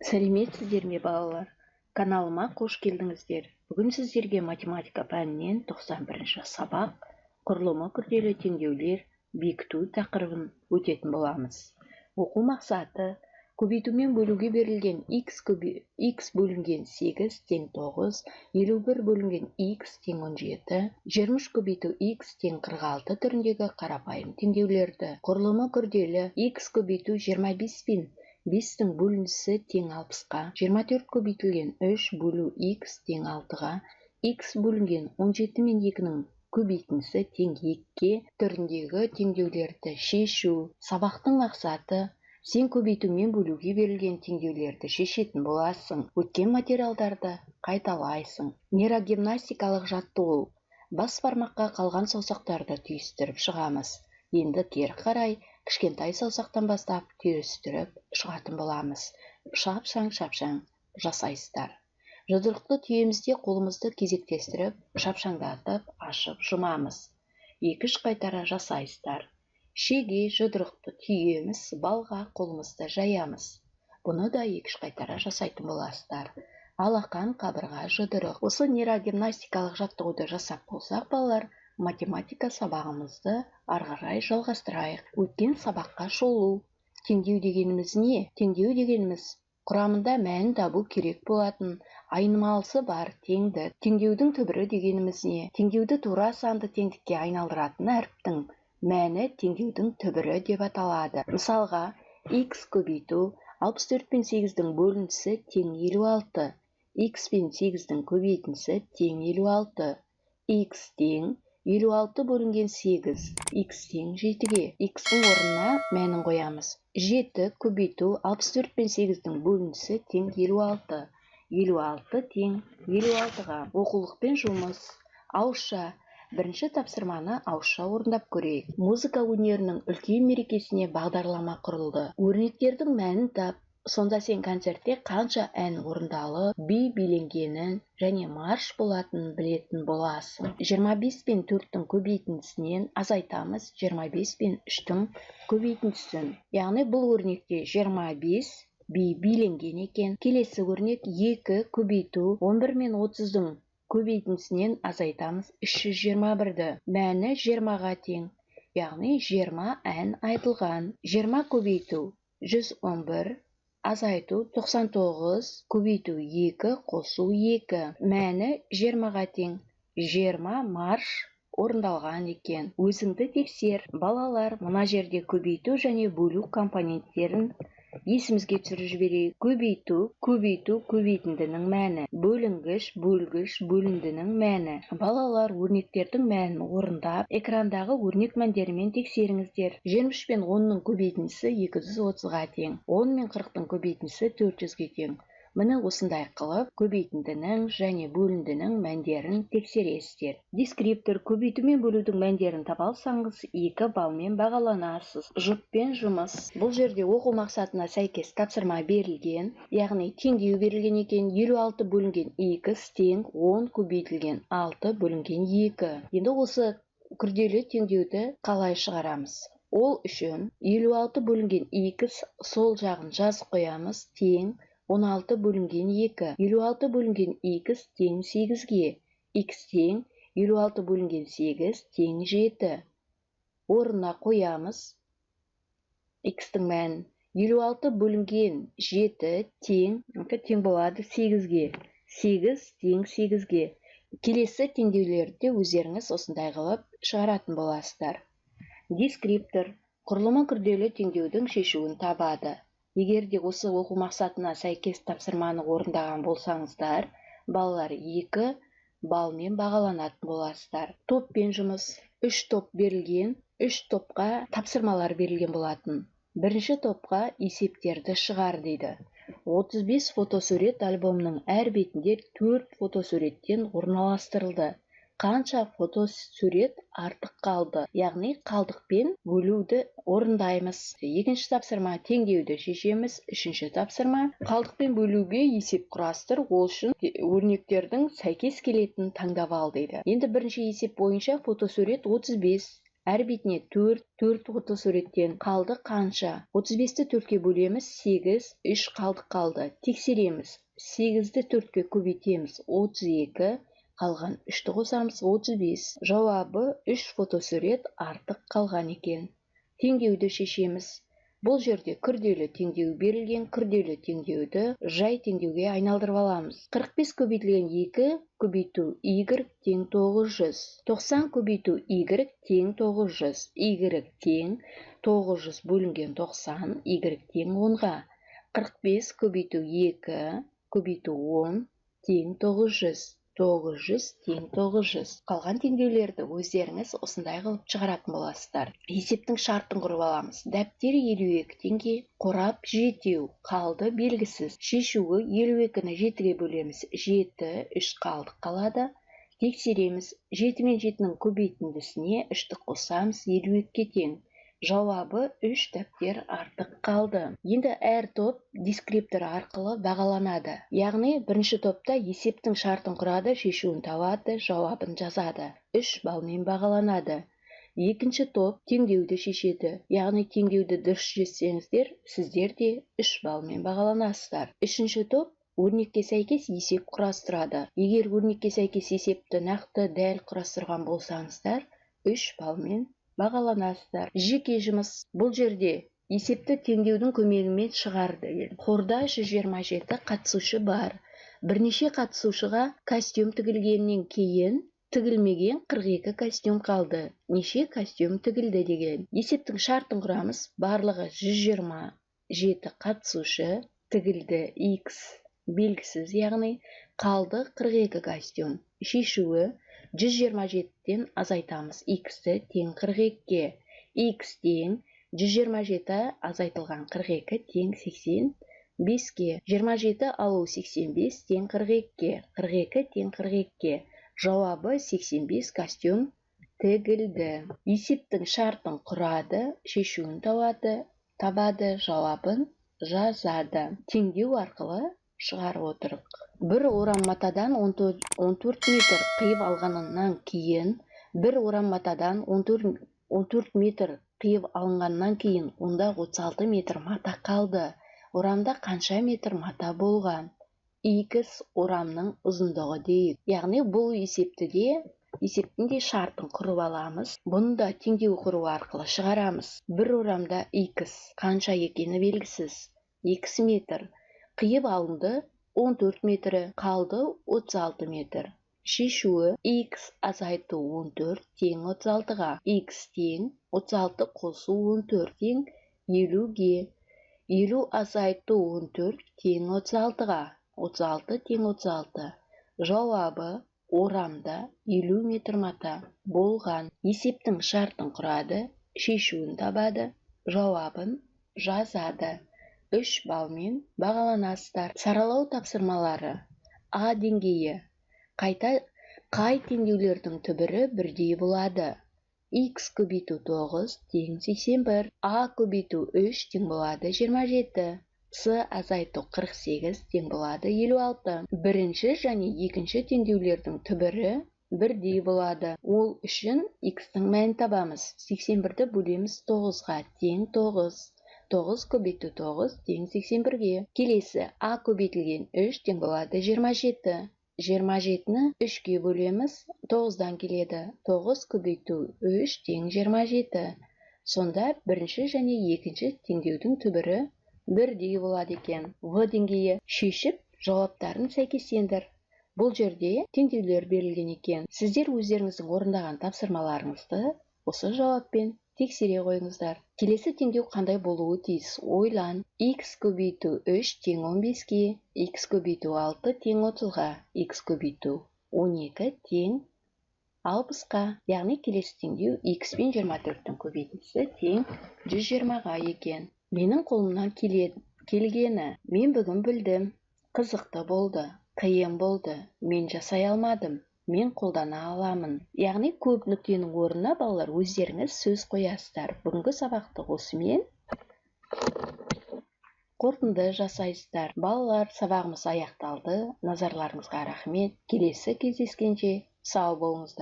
Сәлеметсіздер ме балалар? Каналыма қош келдіңіздер. Бүгін сіздерге математика пәнінен 91-ші сабақ құрылымы күрделі теңдеулер бекіту тақырыбын өтетін боламыз. Оқу мақсаты: көбейтумен бөлуге берілген x бөлінген 8 тең 9, 51 бөлінген x тең 17, 23 көбейту x тең 46 түріндегі қарапайым теңдеулерді. Құрылымы күрделі: x көбейту 25 пен 5-тің бөлінісі тең 60-ға, 24 көбейтілген 3 бөлу x тең 6-ға, x бөлінген 17 мен 2-нің көбейтіндісі тең 2-ге түріндегі теңдеулерді шешу. Сабақтың мақсаты: сен көбейтумен бөлуге берілген теңдеулерді шешетін боласың. Өткен материалдарды қайталайсың. Нейрогимнастикалық жаттығу: бас бармаққа қалған саусақтарды түйістіріп шығамыз. Енді кері қарай кішкентай саусақтан бастап түйістіріп шығатын боламыз. Шапшаң жасайсыздар. Жұдырықты түйемізде қолымызды кезектестіріп, шапшаңдатып, ашып жұмамыз. 2 қайтара жасайсыздар. Шеге жұдырықты түйеміз, балға қолымызды жаямыз. Бұны да 2 қайтара жасайтын боласыздар. Алақан, қабырға, жұдырық. Осы нейрогимнастикалық жаттығуды жасап болсақ, балалар, математика сабағымызды ары қарай жалғастырайық. Өткен сабаққа шолу. Теңдеу дегеніміз не? Теңдеу дегеніміз құрамында мәнін табу керек болатын айнымалысы бар теңді. Теңдеудің түбірі дегеніміз не? Теңдеуді тура санды теңдікке айналдыратын әріптің мәні теңдеудің түбірі деп аталады. Мысалға, x көбейту 64 пен 8-дің бөлінісі тең 56, x пен 8-дің көбейтіндісі тең 56, x тең 56 бөлінген 8, x тең 7-ге. X-дің орнына мәнін қоямыз. 7 көбейту 64 пен 8-дің бөлінісі тең 56. 56 тең 56-ға. Оқулықпен жұмыс. Ауызша. Бірінші тапсырманы ауызша орындап көрейік. Музыка өнерінің үлкен мерекесіне бағдарлама құрылды. Өрнектердің мәнін тап. Сонда сен концертте қанша ән орындалып, би биленгенін және марш болатынын білетін боласың. 25 пен 4-тің көбейтіндісінен азайтамыз 25 пен 3-тің көбейтіндісін. Яғни бұл өрнекте 25 би биленген екен. Келесі өрнек 2 көбейту 11 мен 30-дың көбейтіндісінен азайтамыз 321-ді. Мәні 20-ға тең. Яғни 20 ән айтылған. 20 көбейту 111, азайту 99, көбейту 2, қосу 2. Мәні 20-ға тең. 20 марш орындалған екен. Өзіңді тексер. Балалар, мына жерде көбейту және бөлу компоненттерін есімізге түсіріп жіберейік. Көбейту, көбейтіндінің мәні. Бөлінгіш, бөлгіш, бөліндінің мәні. Балалар, өрнектердің мәнін орындап, экрандағы өрнек мәндерімен тексеріңіздер. 23 пен 10-ның көбейтіндісі 230-ға тең. 10 мен 40-тың көбейтіндісі 400-ге тең. Міне осындай қылып, көбейтіндінің және бөліндінің мәндерін тексересіздер. Дескриптор: көбейту мен бөлудің мәндерін таба алсаңыз, 2 балмен бағаланасыз. Жұппен жұмыс. Бұл жерде оқу мақсатына сәйкес тапсырма берілген, яғни теңдеу берілген екен. 56 бөлінген x тең 10 көбейтілген 6 бөлінген 2. Енді осы күрделі теңдеуді қалай шығарамыз? Ол үшін 56 бөлінген x сол жағын жазып қоямыз, тең 16 бөлінген 2. 56 бөлінген x тең 8-ге. X тең 56 бөлінген 8 тең 7. Орнына қоямыз. X-тің мәнін. 56 бөлінген 7 тең болады 8-ге. 8 тең 8-ге. Келесі теңдеулерді өздеріңіз осындай қылып шығаратын боласыздар. Дескриптор: құрылымы күрделі теңдеудің шешуін табады. Егер де осы оқу мақсатына сәйкес тапсырманы орындаған болсаңыздар, балалар 2 балмен бағаланатын боласыздар. Топпен жұмыс. 3 топ берілген, 3 топқа тапсырмалар берілген болатын. Бірінші топқа есептерді шығар дейді. 35 фотосурет альбомның әр бетінде 4 фотосуреттен орналастырылды. Қанша фотосурет артық қалды? Яғни қалдықпен бөлуді орындаймыз. Екінші тапсырма: теңдеуді шешеміз. Үшінші тапсырма: қалдықпен бөлуге есеп құрастыр. Ол үшін өрнектердің сәйкес келетін таңдап ал дейді. Енді бірінші есеп бойынша фотосурет 35, Әр бетіне 4 фотосуреттен қалды қанша? 35-ті 4-ке бөлеміз, 8, 3 қалды. Тексереміз. 8-ді 4-ке көбейтеміз, 32, қалған 3-ті қосамыз, 35. Жауабы 3 фотосурет артық қалған екен. Теңдеуді шешеміз. Бұл жерде күрделі теңдеу берілген, күрделі теңдеуді жай теңдеуге айналдырып аламыз. 45 көбейтілген 2 көбейту y тең 900. 90 көбейту y тең 900. Y тең 900 бөлінген 90, y тең 10-ға. 45 көбейту 2 көбейту 10 тең 900. 900 тең 900. Қалған теңдеулерді өздеріңіз осындай қылып шығаратын боласыздар. Есептің шартын құрып аламыз. Дәптер 52 теңге, қорап 7, қалды белгісіз. Шешуі 52-ні 7-ге бөлеміз, 7, 3 қалдық қалады. Тексереміз. 7 мен 7-нің көбейтіндісіне 3-ті қосамыз, 52-ке тең. Жауабы 3 дәптер артық қалды. Енді әр топ дескриптор арқылы бағаланады. Яғни бірінші топта есептің шартын құрады, шешуін табады, жауабын жазады. 3 балмен бағаланады. Екінші топ теңдеуді шешеді. Яғни теңдеуді дұрыс шешсеңіздер, сіздер де 3 балмен бағаланасыздар. Үшінші топ өрнекке сәйкес есеп құрастырады. Егер өрнекке сәйкес есепті нақты дәл құрастырған болсаңыздар, 3 балмен бағаланасыздар. Жеке жұмыс. Бұл жерде есепті теңдеудің көмегімен шығарды. Қорда 127 қатысушы бар. Бірнеше қатысушыға костюм тігілгеннен кейін тігілмеген 42 костюм қалды. Неше костюм тігілді деген. Есептің шартын құрамыз. Барлығы 127 қатысушы, тігілді x белгісіз, яғни қалды 42 костюм. Шешуі 127-ден азайтамыз. X-ті тең 42-ке. X тең 127 азайтылған 42 тең 85-ке. 27 алу 85 тең 42-ке. 42 тең 42-ке. Жауабы 85 костюм тігілді. Есептің шартын құрады, шешуін табады, жауабын жазады. Теңдеу арқылы шығарып отырық. Бір орам матадан 14 метр қиып алғаннан кейін, онда 36 метр мата қалды. Орамда қанша метр мата болған? X орамның ұзындығы дейік. Яғни бұл есептің де шартын құрып аламыз. Бұны да теңдеу құру арқылы шығарамыз. Бір орамда X қанша екені белгісіз. X метр. Қиып алынды 14 метрі, қалды 36 метр. Шешуі X азайту 14 тең 36-ға. X тең 36 қосу 14 тең 50-ге. 50 азайту 14 тең 36-ға. 36 тең 36. Жауабы орамда 50 метр мата болған. Есептің шартын құрады, шешуін табады, жауабын жазады. 3 балмен бағаланасыздар. Саралау тапсырмалары. А деңгейі. Қай теңдеулердің түбірі бірдей болады? X көбейту 9 тең 81. А көбейту 3 тең болады 27. С азайту 48 тең болады 56. Бірінші және екінші теңдеулердің түбірі бірдей болады. Ол үшін X-тің мәнін табамыз. 81-ді бөлеміз 9-ға тең 9. 9 көбейту 9 тең 81-ге. Келесі А көбейтілген 3 тең болады 27. 27-ні 3-ке бөлеміз, 9-дан келеді. 9 көбейту 3 тең 27. Сонда бірінші және екінші теңдеудің түбірі бірдей болады екен. В деңгейі. Шешіп, жауаптарын сәйкестендір. Бұл жерде теңдеулер берілген екен. Сіздер өздеріңіздің орындаған тапсырмаларыңызды осы жауаппен тексере қойыңыздар. Келесі теңдеу қандай болуы тиіс? Ойлан. X көбейту 3 тең 15-ке, X көбейту 6 тең 30-ға, X көбейту 12 тең 60-қа. Яғни келесі теңдеу X пен 24-тің көбейтіндісі тең 120-ға екен. Менің қолымнан келгені, мен бүгін білдім. Қызықты болды, қиын болды, мен жасай алмадым. Мен қолдана аламын. Яғни көп нүктенің орнына балалар өздеріңіз сөз қоясыздар. Бүгінгі сабақты осымен қорытынды жасайсыздар. Балалар, сабағымыз аяқталды. Назарларыңызға рахмет. Келесі кездескенше сау болыңыздар.